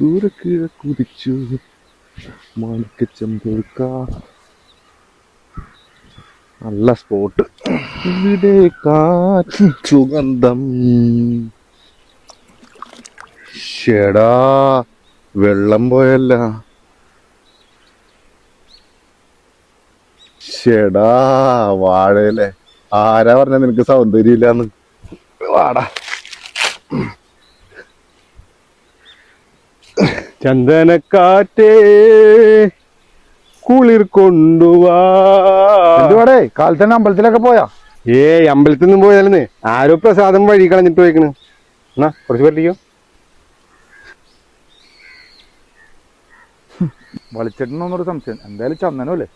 ദൂരെ കീഴെ കുതിച്ചു മാണിക്കച്ചമ്പൊഴുക്ക. നല്ല സ്പോട്ട്. ഇവിടെ കാറ്റ് സുഗന്ധം. ഷെടാ വെള്ളം പോയല്ല. ഷെടാ വാഴയല്ലേ. ആരാ പറഞ്ഞ നിനക്ക് സൗന്ദര്യം ഇല്ലാന്ന്? വാടാ. ചന്ദനക്കാറ്റേ കുളിർ കൊണ്ടുവാടേ. കാലത്തന്നെ അമ്പലത്തിലൊക്കെ പോയാ? അമ്പലത്തിൽ നിന്നും പോയാലെന്ന് ആരോ പ്രസാദം വഴി കളഞ്ഞിട്ട് പോയിക്കണ്. എന്നാ കുറച്ച് പറ്റിക്കോ. വളിച്ചിട്ടുണ്ടോന്നൊരു സംശയം. എന്തായാലും ചന്ദനല്ലേ.